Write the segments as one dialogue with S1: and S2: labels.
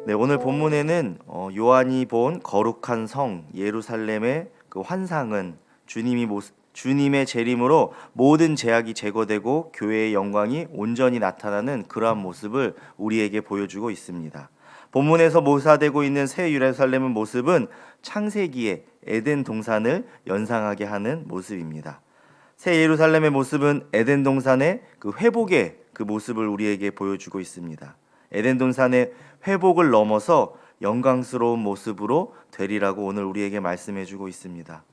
S1: 네, 오늘 본문에는 요한이 본 거룩한 성 예루살렘의 그 환상은 주님의 재림으로 모든 제약이 제거되고 교회의 영광이 온전히 나타나는 그러한 모습을 우리에게 보여주고 있습니다. 본문에서 묘사되고 있는 새 예루살렘의 모습은 창세기의 에덴 동산을 연상하게 하는 모습입니다. 새 예루살렘의 모습은 에덴 동산의 그 회복의 그 모습을 우리에게 보여주고 있습니다. 에덴 동산의 회복을 넘어서 영광스러운 모습으로 되리라고 오늘 우리에게 말씀해 주고 있습니다.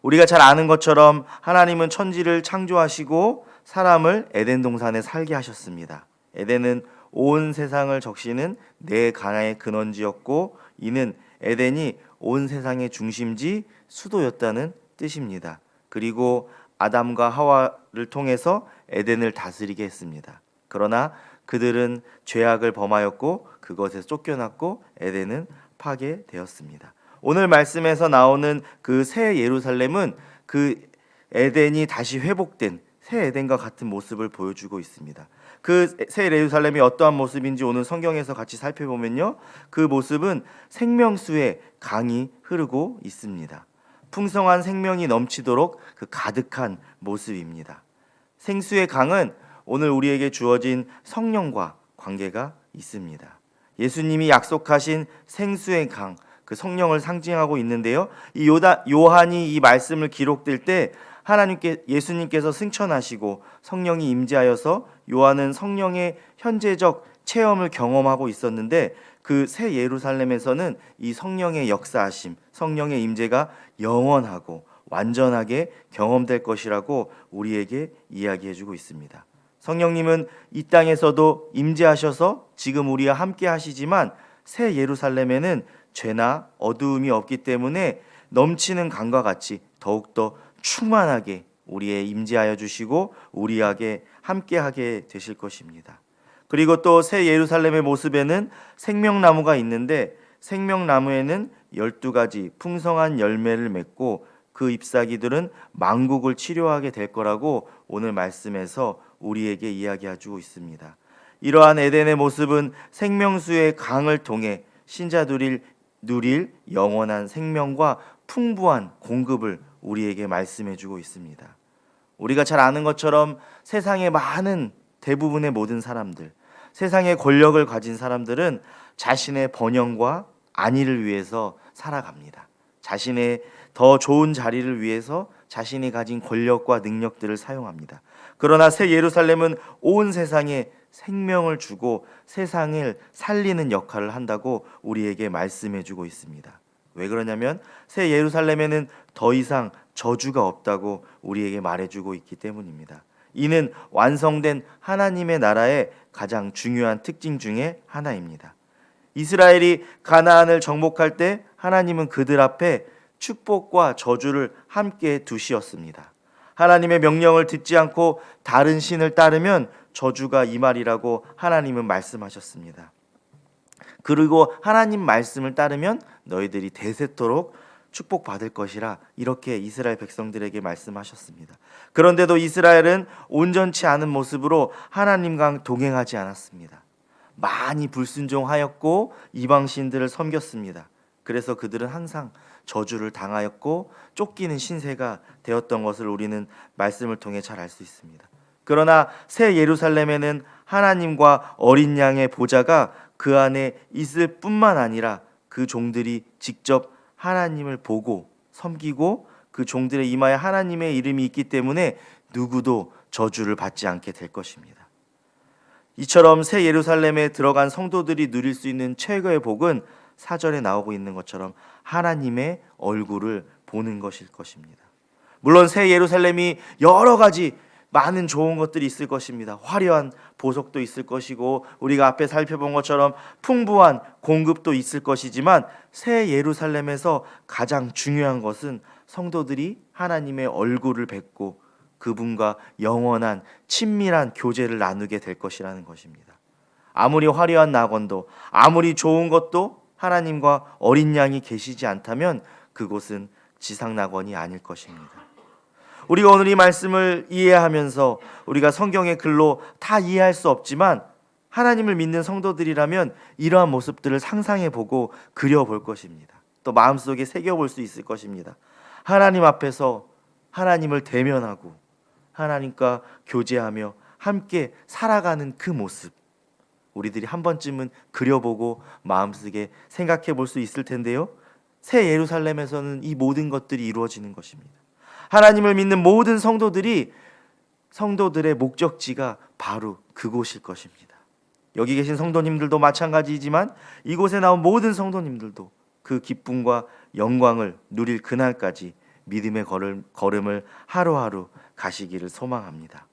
S1: 우리가 잘 아는 것처럼 하나님은 천지를 창조하시고 사람을 에덴 동산에 살게 하셨습니다. 에덴은 온 세상을 적시는 네 가나의 근원지였고 이는 에덴이 온 세상의 중심지 수도였다는 뜻입니다. 그리고 아담과 하와를 통해서 에덴을 다스리게 했습니다. 그러나 그들은 죄악을 범하였고 그것에서 쫓겨났고 에덴은 파괴되었습니다. 오늘 말씀에서 나오는 그 새 예루살렘은 그 에덴이 다시 회복된 새 에덴과 같은 모습을 보여주고 있습니다. 그 새 예루살렘이 어떠한 모습인지 오늘 성경에서 같이 살펴보면요, 그 모습은 생명수의 강이 흐르고 있습니다. 풍성한 생명이 넘치도록 그 가득한 모습입니다. 생수의 강은 오늘 우리에게 주어진 성령과 관계가 있습니다. 예수님이 약속하신 생수의 강, 그 성령을 상징하고 있는데요. 이 요한이 이 말씀을 기록될 때 예수님께서 승천하시고 성령이 임재하여서 요한은 성령의 현재적 체험을 경험하고 있었는데 그 새 예루살렘에서는 이 성령의 역사하심, 성령의 임재가 영원하고 완전하게 경험될 것이라고 우리에게 이야기해주고 있습니다. 성령님은 이 땅에서도 임재하셔서 지금 우리와 함께 하시지만 새 예루살렘에는 죄나 어두움이 없기 때문에 넘치는 강과 같이 더욱더 충만하게 우리의 임재하여 주시고 우리에게 함께하게 되실 것입니다. 그리고 또 새 예루살렘의 모습에는 생명나무가 있는데 생명나무에는 12가지 풍성한 열매를 맺고 그 잎사귀들은 만국을 치료하게 될 거라고 오늘 말씀에서 우리에게 이야기해주고 있습니다. 이러한 에덴의 모습은 생명수의 강을 통해 신자들이 누릴 영원한 생명과 풍부한 공급을 우리에게 말씀해주고 있습니다. 우리가 잘 아는 것처럼 세상의 많은 대부분의 모든 사람들, 세상의 권력을 가진 사람들은 자신의 번영과 안위를 위해서 살아갑니다. 자신의 더 좋은 자리를 위해서 자신이 가진 권력과 능력들을 사용합니다. 그러나 새 예루살렘은 온 세상에 생명을 주고 세상을 살리는 역할을 한다고 우리에게 말씀해 주고 있습니다. 왜 그러냐면 새 예루살렘에는 더 이상 저주가 없다고 우리에게 말해주고 있기 때문입니다. 이는 완성된 하나님의 나라의 가장 중요한 특징 중에 하나입니다. 이스라엘이 가나안을 정복할 때 하나님은 그들 앞에 축복과 저주를 함께 두시었습니다. 하나님의 명령을 듣지 않고 다른 신을 따르면 저주가 임하리라고 하나님은 말씀하셨습니다. 그리고 하나님 말씀을 따르면 너희들이 대세토록 축복받을 것이라 이렇게 이스라엘 백성들에게 말씀하셨습니다. 그런데도 이스라엘은 온전치 않은 모습으로 하나님과 동행하지 않았습니다. 많이 불순종하였고 이방신들을 섬겼습니다. 그래서 그들은 항상 저주를 당하였고 쫓기는 신세가 되었던 것을 우리는 말씀을 통해 잘 알 수 있습니다. 그러나 새 예루살렘에는 하나님과 어린 양의 보좌가 그 안에 있을 뿐만 아니라 그 종들이 직접 하나님을 보고 섬기고 그 종들의 이마에 하나님의 이름이 있기 때문에 누구도 저주를 받지 않게 될 것입니다. 이처럼 새 예루살렘에 들어간 성도들이 누릴 수 있는 최고의 복은 사절에 나오고 있는 것처럼 하나님의 얼굴을 보는 것일 것입니다. 물론 새 예루살렘이 여러 가지 많은 좋은 것들이 있을 것입니다. 화려한 보석도 있을 것이고 우리가 앞에 살펴본 것처럼 풍부한 공급도 있을 것이지만 새 예루살렘에서 가장 중요한 것은 성도들이 하나님의 얼굴을 뵙고 그분과 영원한 친밀한 교제를 나누게 될 것이라는 것입니다. 아무리 화려한 낙원도 아무리 좋은 것도 하나님과 어린 양이 계시지 않다면 그곳은 지상 낙원이 아닐 것입니다. 우리가 오늘 이 말씀을 이해하면서 우리가 성경의 글로 다 이해할 수 없지만 하나님을 믿는 성도들이라면 이러한 모습들을 상상해보고 그려볼 것입니다. 또 마음속에 새겨볼 수 있을 것입니다. 하나님 앞에서 하나님을 대면하고 하나님과 교제하며 함께 살아가는 그 모습, 우리들이 한 번쯤은 그려보고 마음속에 생각해 볼 수 있을 텐데요. 새 예루살렘에서는 이 모든 것들이 이루어지는 것입니다. 하나님을 믿는 모든 성도들의 목적지가 바로 그곳일 것입니다. 여기 계신 성도님들도 마찬가지이지만 이곳에 나온 모든 성도님들도 그 기쁨과 영광을 누릴 그날까지 믿음의 걸음을 하루하루 가시기를 소망합니다.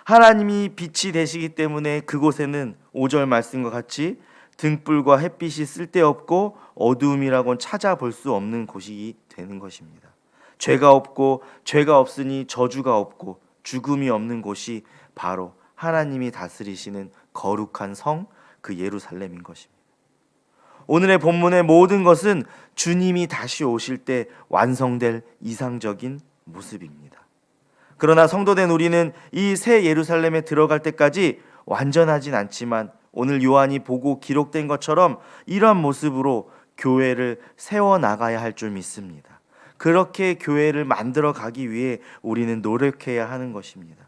S1: 하나님이 빛이 되시기 때문에 그곳에는 5절 말씀과 같이 등불과 햇빛이 쓸데없고 어두움이라고는 찾아볼 수 없는 곳이 되는 것입니다. 죄가 없고 죄가 없으니 저주가 없고 죽음이 없는 곳이 바로 하나님이 다스리시는 거룩한 성, 그 예루살렘인 것입니다. 오늘의 본문의 모든 것은 주님이 다시 오실 때 완성될 이상적인 모습입니다. 그러나 성도된 우리는 이 새 예루살렘에 들어갈 때까지 완전하진 않지만 오늘 요한이 보고 기록된 것처럼 이러한 모습으로 교회를 세워나가야 할 줄 믿습니다. 그렇게 교회를 만들어 가기 위해 우리는 노력해야 하는 것입니다.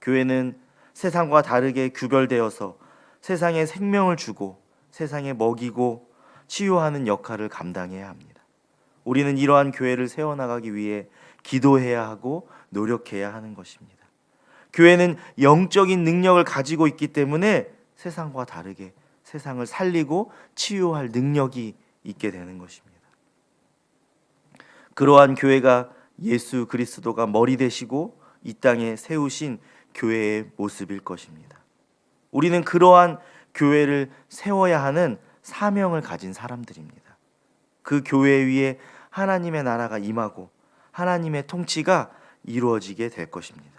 S1: 교회는 세상과 다르게 구별되어서 세상에 생명을 주고 세상에 먹이고 치유하는 역할을 감당해야 합니다. 우리는 이러한 교회를 세워나가기 위해 기도해야 하고 노력해야 하는 것입니다. 교회는 영적인 능력을 가지고 있기 때문에 세상과 다르게 세상을 살리고 치유할 능력이 있게 되는 것입니다. 그러한 교회가 예수 그리스도가 머리 되시고 이 땅에 세우신 교회의 모습일 것입니다. 우리는 그러한 교회를 세워야 하는 사명을 가진 사람들입니다. 그 교회 위에 하나님의 나라가 임하고 하나님의 통치가 이루어지게 될 것입니다.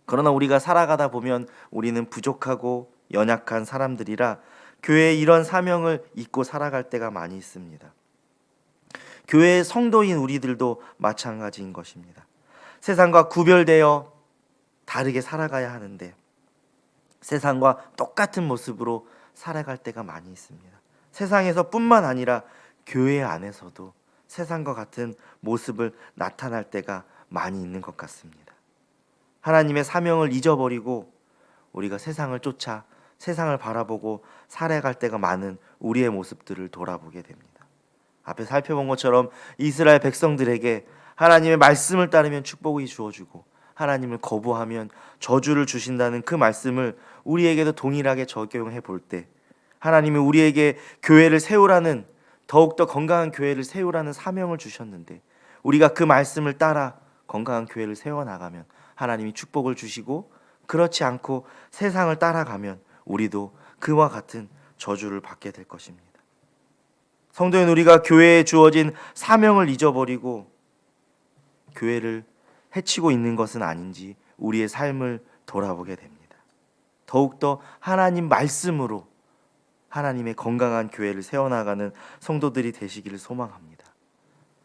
S1: 그러나 우리가 살아가다 보면 우리는 부족하고 연약한 사람들이라 교회의 이런 사명을 잊고 살아갈 때가 많이 있습니다. 교회의 성도인 우리들도 마찬가지인 것입니다. 세상과 구별되어 다르게 살아가야 하는데 세상과 똑같은 모습으로 살아갈 때가 많이 있습니다. 세상에서 뿐만 아니라 교회 안에서도 세상과 같은 모습을 나타날 때가 많이 있는 것 같습니다. 하나님의 사명을 잊어버리고 우리가 세상을 쫓아 세상을 바라보고 살아갈 때가 많은 우리의 모습들을 돌아보게 됩니다. 앞에 살펴본 것처럼 이스라엘 백성들에게 하나님의 말씀을 따르면 축복이 주어지고 하나님을 거부하면 저주를 주신다는 그 말씀을 우리에게도 동일하게 적용해 볼 때 하나님이 우리에게 교회를 세우라는, 더욱더 건강한 교회를 세우라는 사명을 주셨는데 우리가 그 말씀을 따라 건강한 교회를 세워나가면 하나님이 축복을 주시고, 그렇지 않고 세상을 따라가면 우리도 그와 같은 저주를 받게 될 것입니다. 성도인 우리가 교회에 주어진 사명을 잊어버리고 교회를 해치고 있는 것은 아닌지 우리의 삶을 돌아보게 됩니다. 더욱더 하나님 말씀으로 하나님의 건강한 교회를 세워나가는 성도들이 되시기를 소망합니다.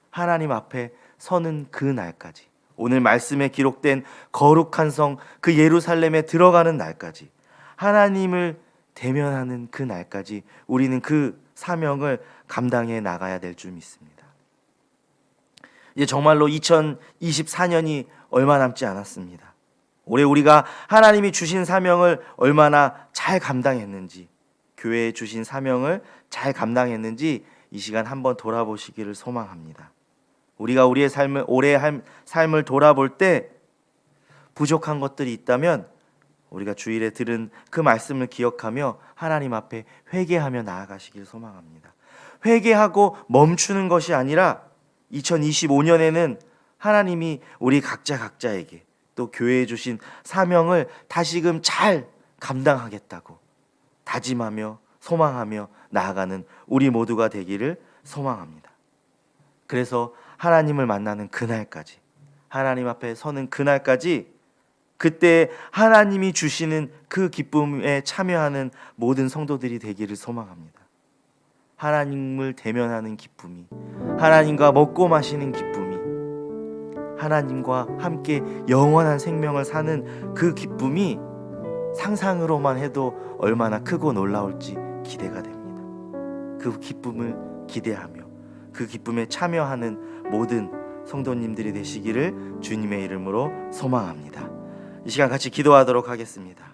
S1: 하나님 앞에 서는 그 날까지, 오늘 말씀에 기록된 거룩한 성, 그 예루살렘에 들어가는 날까지, 하나님을 대면하는 그 날까지 우리는 그 사명을 감당해 나가야 될 줄 믿습니다. 이제 정말로 2024년이 얼마 남지 않았습니다. 올해 우리가 하나님이 주신 사명을 얼마나 잘 감당했는지, 교회에 주신 사명을 잘 감당했는지 이 시간 한번 돌아보시기를 소망합니다. 우리가 우리의 삶을, 올해의 삶을 돌아볼 때 부족한 것들이 있다면 우리가 주일에 들은 그 말씀을 기억하며 하나님 앞에 회개하며 나아가시길 소망합니다. 회개하고 멈추는 것이 아니라 2025년에는 하나님이 우리 각자에게 또 교회에 주신 사명을 다시금 잘 감당하겠다고 다짐하며 소망하며 나아가는 우리 모두가 되기를 소망합니다. 그래서 하나님을 만나는 그날까지, 하나님 앞에 서는 그날까지, 그때 하나님이 주시는 그 기쁨에 참여하는 모든 성도들이 되기를 소망합니다. 하나님을 대면하는 기쁨이, 하나님과 먹고 마시는 기쁨이, 하나님과 함께 영원한 생명을 사는 그 기쁨이 상상으로만 해도 얼마나 크고 놀라울지 기대가 됩니다. 그 기쁨을 기대하며 그 기쁨에 참여하는 모든 성도님들이 되시기를 주님의 이름으로 소망합니다. 이 시간 같이 기도하도록 하겠습니다.